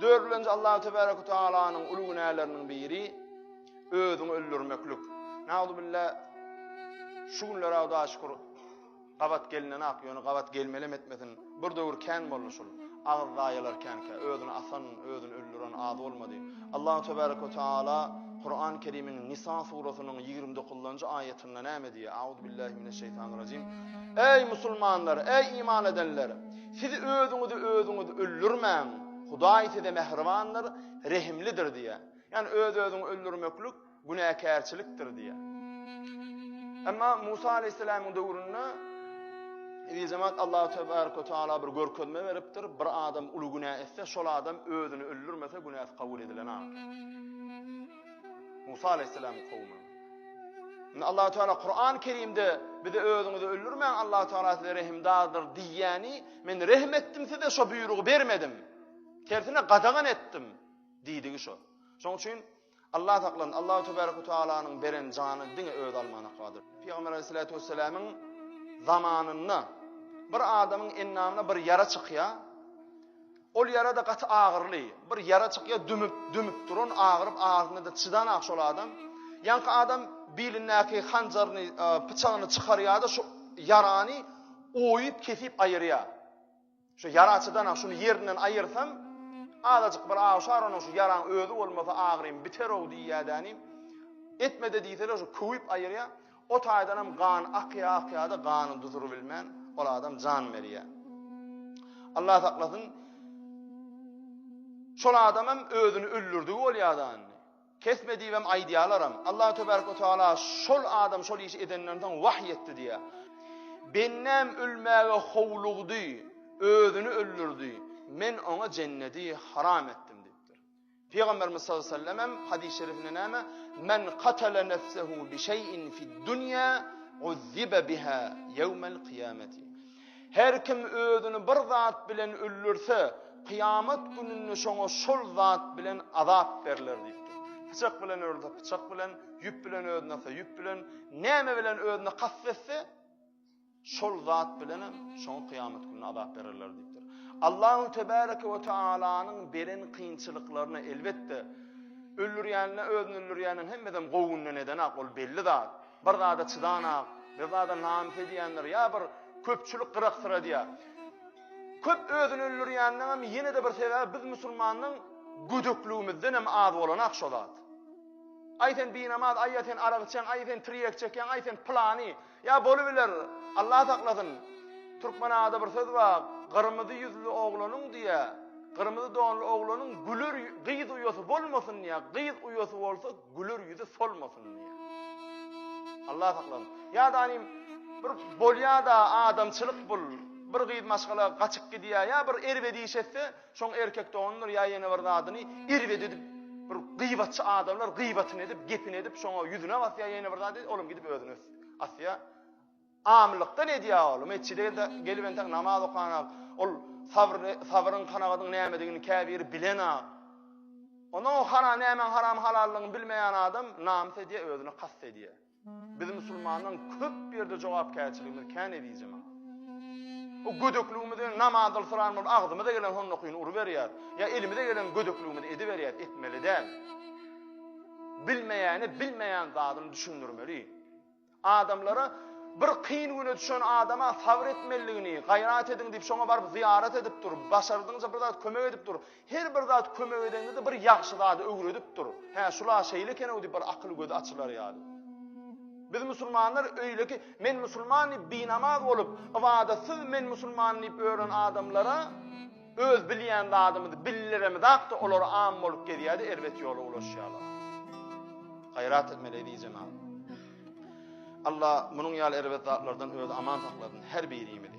Dördüncü Allah Tebaraka Taala'nın ulu günahlarının biri özünü öldürmeklik. Nauzu billah şu günler Allah'a şükür qavat gelinen aqyony qavat gelmelem etmesin. Bir döwür kän boluşul. Ağır dayalarken ki özünü asan, özünü öldüren adı olmadı. Allah Tebaraka Taala Kur'an-ı Kerim'in Nisa surasının 29. ayetinde näme diye? Auzu billahi mineşşeytanirracim. Ey musulmanlar, ey iman edenler, siz özünüzü öldürmeyin. Hudaý size mehribandır, rehimlidir diye. Yani özünü öldürmeklik günahkärçilikdir diye. Ama Musa aleyhisselamın döwründe bir zaman Allah Tebaraka Taala bir görkezme beripdir. Bir adam ulu günah etse, şol adam özünü öldürmese günah kabul edilen ha. Musa aleyhisselamın kavmi. Allah Teala Kur'an-ı Kerim'de bize özünüzü öldürmeyin, Allah Teala size rehimdardır diyeni, men rehm ettim size şo buyruğu vermedim. Tersine qadağan ettim diýdigi şo. Şoň üçin Allah taklan Allah Tebaraka Taala'nın beren jany diňe öz almana qadir. Peygamber Aleyhissalatu vesselam'ın zamanında bir adamın ennamına bir yara çıkya. Ol yara da qatı ağırlı. Bir yara çıkya dümüp durun ağırında da çıdan aqşol adam. Yankı adam bilindeki hancarını, bıçağını çıkarıya şu yaranı oyup kesip ayırıya. Şu yaraçıdan şunu yerinden ayırsam azıcık bir ağışar onun şu yaran özü olmasa ağrıyım biter o diyadani. Etmede deyseler şu kuyup ayırıya. O taydanam qan aqya da qanı duzuru bilmän ol adam can veriye. Allah saklasın. Şol adamam özünü öldürdüğü olyadan. Kesmediğim aydiyalarım. Allah Tebaraka Taala şol adam şol iş edenlerden vahyetti diye. Bennem ölmäge howlugdy, özünü öldürdü. Men ona cenneti haram ettim dipdir. Peygamberimiz sallallahu aleyhi ve sellem hadis-i şerifinde näme? Men qatala nefsehu bi şey'in fi'd dunya uzziba biha yevmel kıyameti. Her kim özünü bir zat bilen öldürse, kıyamet gününde şoňa şol zat bilen azap berler dipdir. Bıçak bilen öldürse, bıçak bilen, yüp bilen öldürse, yüp bilen, näme bilen özüne kassetse, şol zat bilen şoňa kıyamet gününde azap bererler dipdir. Allahu Tebaraka ve Taala'nın beren kıyınçılıklarını elbette öldürýänle özüni öldürýänin hemmeden gowunna neden ol belli zat. Bir zada çıdanak, bir zada namse diýenler ya bir köpçülük gıraksyra diýär. Köp özüni öldürýänler hem ýene de bir sebäp biz musulmanyň güdüklüğümizden hem az bolanak şo zat. Ayten bir namaz, ayten araq içen, ayten triyek çeken, ayten plani. Ya bolubiler Allah saklasın. Türkmenada bir söz var. Kırmızı yüzlü oğlanın diye, kırmızı doğanlı oğlanın gülür qıyız uyusu bolmasın diye, qıyız uyusu olsa gülür yüzü solmasın diye. Allah saklasın. Ya da hani bir bolya da adamçılık bul, bir qıyız maşgala qaçık gidiya, ya bir erbe diyişetse, şoň erkek doğanlar ya yeni bir adını erbe edip, bir qıybatçı adamlar qıybatını edip, gepini edip, şoňa yüzüne basya yeni bir adı, oğlum gidip özünü asya. Amlıktan ediyor oğlum. Etçide gelip entek namaz okanak, ol sabrın kanağıdın nämedigini käbir bilen ha. Onu o haram nämen haram halallığını bilmeyen adam namus ediyor, özüne kast ediyor. Biz musulmanın köp bir de jogapkärçiligimiz kän edýjim. O gödöklüğümizde namaz kılsalar ağzımıza gelen onu okuyun uru berýär. Ya elimize gelen gödöklüğümizde edi berýär, etmeli däl. Bilmeyen zadyny düşündirmeli. Adamlara bir kıyın güne düşen adama sabr etmeligini, gayrat edin deyip şoňa barıp ziyaret edip dur, başardyňyza bir zat kömek edip dur. Her bir zat kömek edende bir ýaxşy zady öwredip dur. He, şula şeýleken o deyip bir akıl gözi açylar ýaly. Biz musulmanlar öyle ki men musulman binamaz bolup, wadasyz men musulman diýip ören adamlara öz bilýän zadymyzy billerimiz akdy olar am bolup gelýärdi, elbet ýola ulaşýarlar. Gayrat etmeli diýjem. Allah bunun ýaly elbet zatlardan öz aman sakladın her birimizi.